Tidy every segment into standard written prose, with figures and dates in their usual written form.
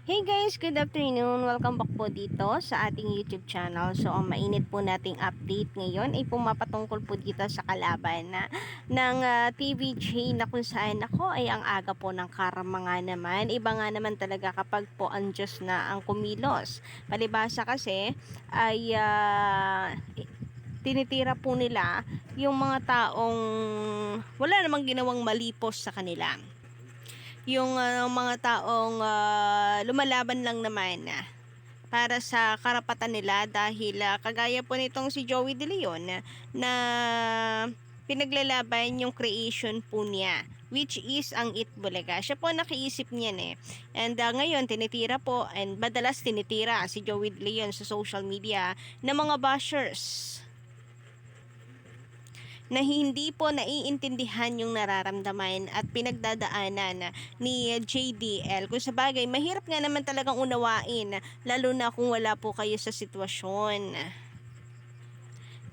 Hey guys, good afternoon. Welcome back po dito sa ating YouTube channel. So, ang mainit po nating update ngayon ay pumapatungkol po dito sa kalaban ng TVJ na kung saan ako ay ang aga po ng karma nga naman. Iba nga naman talaga kapag po ang Diyos na ang kumilos. Palibasa kasi ay tinitira po nila yung mga taong wala namang ginawang malipos sa kanila, yung mga taong lumalaban lang naman para sa karapatan nila dahil kagaya po nitong si Joey De Leon na pinaglalaban yung creation po niya, which is ang Itbulaga. Siya po nakiisip niyan and ngayon tinitira po, and madalas tinitira si Joey De Leon sa social media ng mga bashers na hindi po naiintindihan yung nararamdaman at pinagdadaanan ni JDL. Kung sa bagay, mahirap nga naman talagang unawain, lalo na kung wala po kayo sa sitwasyon.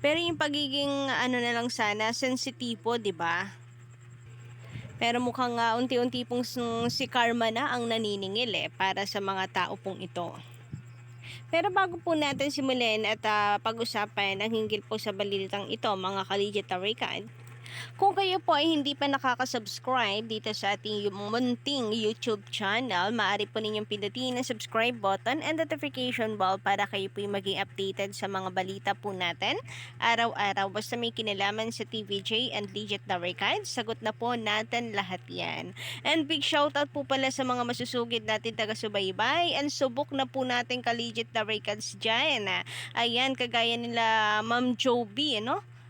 Pero yung pagiging ano na lang sana, sensitibo, 'di ba? Pero mukhang unti-unti pong si Karma na ang naniningil para sa mga tao pong ito. Pero bago po natin simulan at pag-usapan ang hinggil po sa balitang ito, mga Kaligit Tarikan, kung kayo po ay hindi pa nakaka-subscribe dito sa ating munting YouTube channel, maaari po ninyong pindutin ang subscribe button and notification bell para kayo po yung maging updated sa mga balita po natin araw-araw. Basta may kinalaman sa TVJ and Legit the Record, sagot na po natin lahat yan. And big shoutout po pala sa mga masusugid natin taga-subaybay and subok na po natin ka-Legit the Records dyan. Ayan, kagaya nila Ma'am Joby,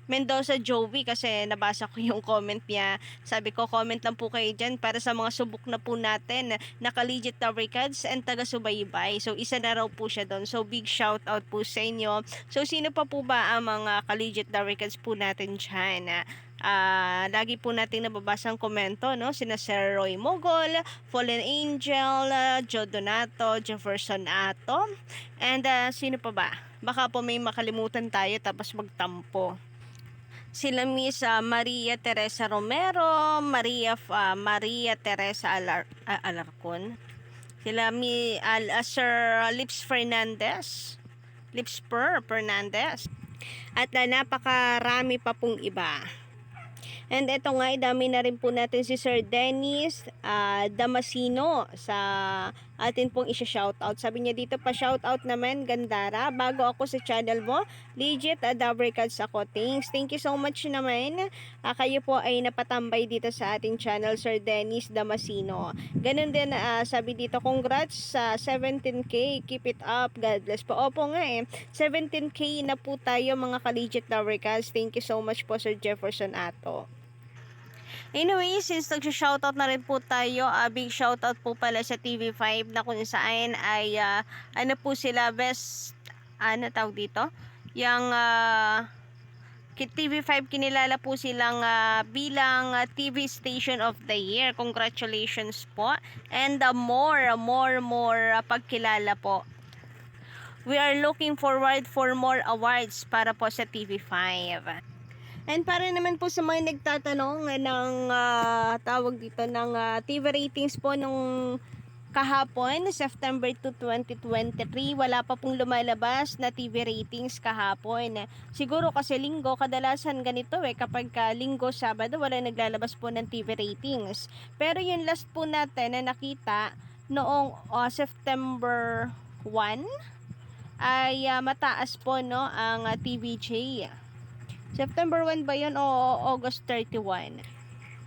Mendoza Joey, kasi nabasa ko yung comment niya. Sabi ko, comment lang po kayo dyan para sa mga subok na po natin na ka-Legit Records and taga-subaybay. So, isa na raw po siya doon. So, big shout out po sa inyo. So, sino pa po ba ang mga ka-Legit Records po natin dyan? Lagi po nating nababasa ang komento, sina Sir Roy Mogol, Fallen Angel, Joe Donato, Jefferson Ato, and sino pa ba? Baka po may makalimutan tayo tapos magtampo. Sila Miss Maria Teresa Romero, Maria Teresa Alarcon. Sila Sir Lipsper Fernandez. At napakarami pa pong iba. And ito nga, dami na rin po natin si Sir Dennis Damasino sa atin pong isa-shoutout. Sabi niya dito pa, shoutout naman, Gandara. Bago ako sa channel mo, Legit Dabricads ako. Thank you so much naman. Kayo po ay napatambay dito sa ating channel, Sir Dennis Damasino. Ganun din, sabi dito, congrats sa 17K. Keep it up. God bless po. Opo nga 17K na po tayo mga ka-Legit Dabricads. Thank you so much po, Sir Jefferson Ato. Anyway, since nag-shoutout na rin po tayo, big shoutout po pala sa TV5 na kung saan ay ano po sila, best, ano tawag dito? Yung TV5 kinilala po silang bilang TV Station of the Year. Congratulations po. And more pagkilala po. We are looking forward for more awards para po sa TV5. And para naman po sa mga nagtatanong ng tawag dito ng TV ratings po nung kahapon, September 2, 2023, wala pa pong lumalabas na TV ratings kahapon. Siguro kasi linggo, kadalasan ganito kapag linggo, Sabado, wala naglalabas po ng TV ratings. Pero yung last po natin na nakita noong September 1 ay mataas po ang TVJ. September 1 ba yun o August 31?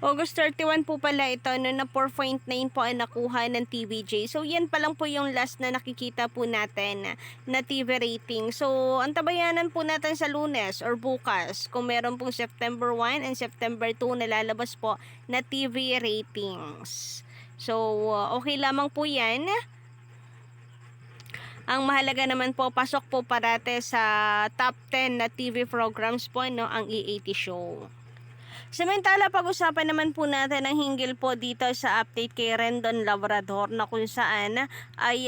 August 31 po pala ito na 4.9 po ang nakuha ng TVJ. So yan pa lang po yung last na nakikita po natin na TV rating. So ang tabayanan po natin sa Lunes or bukas kung meron pong September 1 and September 2 na lalabas po na TV ratings. So okay lamang po yan. Ang mahalaga naman po, pasok po parate sa top 10 na TV programs po, ang E80 Show. Samantala, pag-usapan naman po natin ang hinggil po dito sa update kay Rendon Labrador na kung saan ay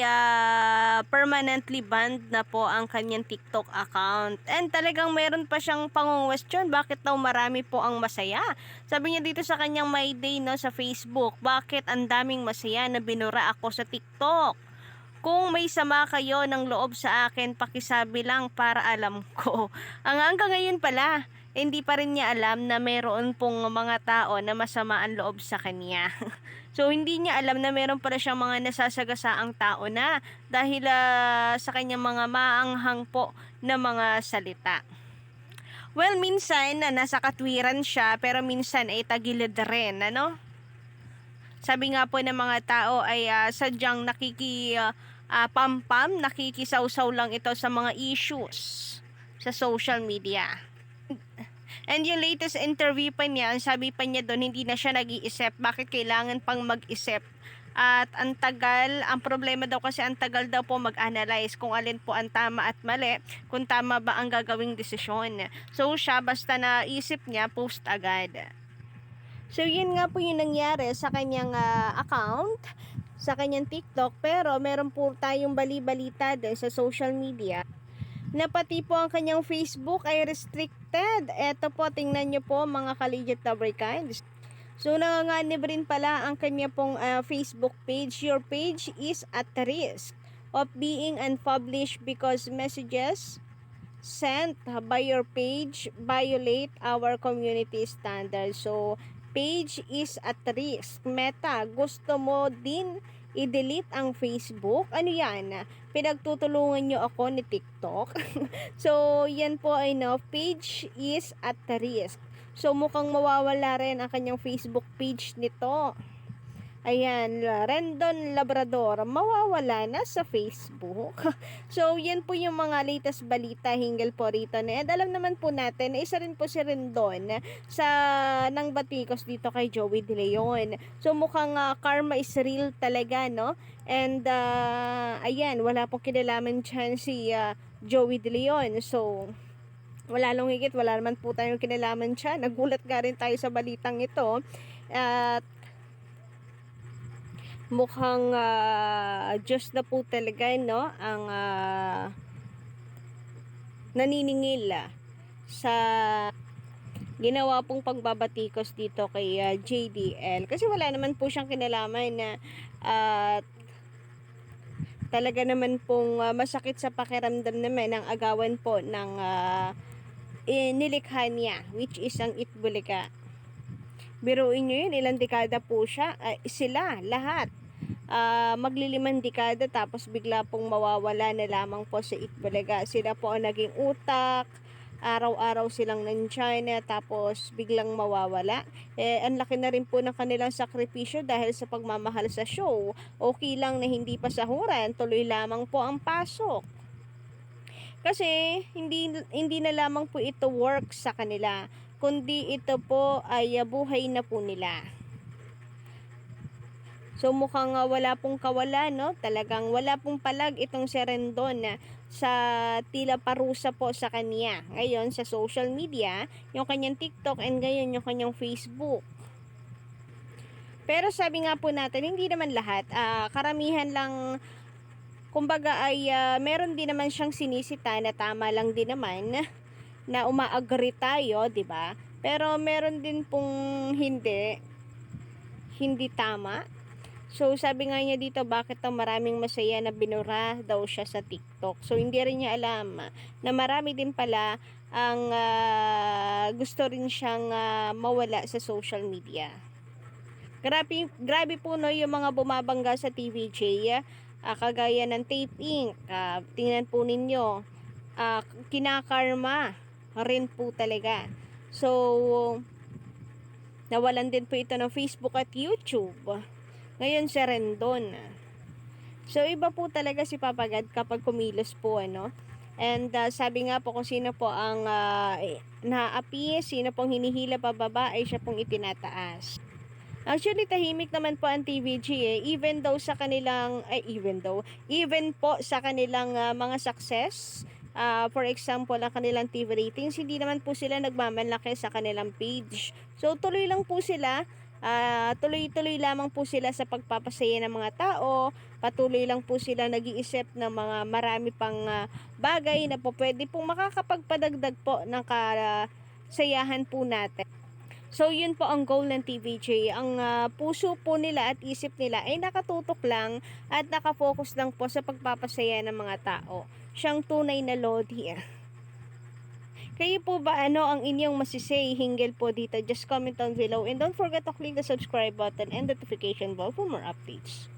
permanently banned na po ang kanyang TikTok account. And talagang mayroon pa siyang pangungwestiyon, bakit daw marami po ang masaya? Sabi niya dito sa kanyang My Day sa Facebook, bakit ang daming masaya na binura ako sa TikTok? Kung may sama kayo ng loob sa akin, pakisabi lang para alam ko. Ang hanggang ngayon pala, hindi pa rin niya alam na meron pong mga tao na masama ang loob sa kanya. So, hindi niya alam na meron pala siyang mga nasasagasaang tao na dahil sa kanyang mga maanghang po na mga salita. Well, minsan nasa katwiran siya, pero minsan ay tagilid rin, ano? Sabi nga po ng mga tao ay sadyang pampam, nakikisawsaw lang ito sa mga issues sa social media. And yung latest interview pa niya, ang sabi pa niya doon, hindi na siya nag-iisip. Bakit kailangan pang mag-isip? At ang tagal, ang problema daw kasi ang tagal daw po mag-analyze kung alin po ang tama at mali, kung tama ba ang gagawing desisyon. So siya, basta naisip niya, post agad. So yun nga po yung nangyari sa kanyang account, sa kanyang TikTok, pero meron po tayong bali-balita din sa social media na pati po ang kanyang Facebook ay restricted. Eto po, tingnan nyo po mga ka-legit lubricants. So nanganganib rin pala ang kanya pong Facebook page. Your page is at risk of being unpublished because messages sent by your page violate our community standards. So page is at risk. Meta, gusto mo din i-delete ang Facebook? Ano yan? Pinagtutulungan nyo ako ni TikTok? So, yan po ay page is at risk. So, mukhang mawawala rin ang kanyang Facebook page nito. Ayan, Rendon Labrador, mawawala na sa Facebook. So, yan po yung mga latest balita hinggil po rito. And alam naman po natin na isa rin po si Rendon sa nang batikos dito kay Joey De Leon. So, mukhang karma is real talaga, no? And, ayan, wala po kinalaman dyan si Joey De Leon. So, wala lang higit, wala naman po tayong kinalaman dyan. Nagulat nga rin tayo sa balitang ito. At, mukhang Diyos na po talaga, no, ang naniningil sa ginawa pong pagbabatikos dito kay JDL, kasi wala naman po siyang kinalaman na talaga naman pong masakit sa pakiramdam naman ang agawan po ng nilikha niya, which is ang Itbulaga. Biruin nyo yun, ilang dekada po siya, sila, lahat. Maglilimang dekada tapos bigla pong mawawala na lamang po sa Itbulaga. Sila po ang naging utak, araw-araw silang nandyan, tapos biglang mawawala. Ang laki na rin po ng kanilang sakripisyo dahil sa pagmamahal sa show. Okay lang na hindi pa sahuran, tuloy lamang po ang pasok. Kasi hindi na lamang po ito work sa kanila, kundi ito po ay buhay na po nila. So mukhang wala pong kawala, no? Talagang wala pong palag itong si Rendon sa tila parusa po sa kanya. Ngayon sa social media, yung kanyang TikTok, and ngayon yung kanyang Facebook. Pero sabi nga po natin, hindi naman lahat. Karamihan lang, kumbaga ay meron din naman siyang sinisita na tama lang din naman na umaagree tayo, 'di ba? Pero meron din pong hindi tama. So sabi nga niya dito, bakit daw maraming masaya na binura daw siya sa TikTok. So hindi rin niya alam na marami din pala ang gusto rin siyang mawala sa social media. Grabe po, no, yung mga bumabangga sa TVJ, kagaya ng Tape Inc. Tingnan po ninyo, kinakarma rin po talaga. So, nawalan din po ito ng Facebook at YouTube. Ngayon si Rendon. So, iba po talaga si Papa God kapag kumilos po, ano. And sabi nga po, kung sino po ang naapi, sino pong hinihila pababa, ay siya pong itinataas. Actually, tahimik naman po ang TVG even po sa kanilang mga success. For example, ang kanilang TV ratings, hindi naman po sila nagmamalaki sa kanilang page. So, tuloy lang po sila. Tuloy-tuloy lamang po sila sa pagpapasaya ng mga tao. Patuloy lang po sila nag-iisip ng mga marami pang bagay na po pwede pong makakapagpadagdag po ng kasayahan po natin. So yun po ang goal ng TVJ, ang puso po nila at isip nila ay nakatutok lang at naka-focus lang po sa pagpapasaya ng mga tao. Siyang tunay na lodi. Kayo po ba ano ang inyong masi-say hinggil po dito? Just comment down below and don't forget to click the subscribe button and notification bell for more updates.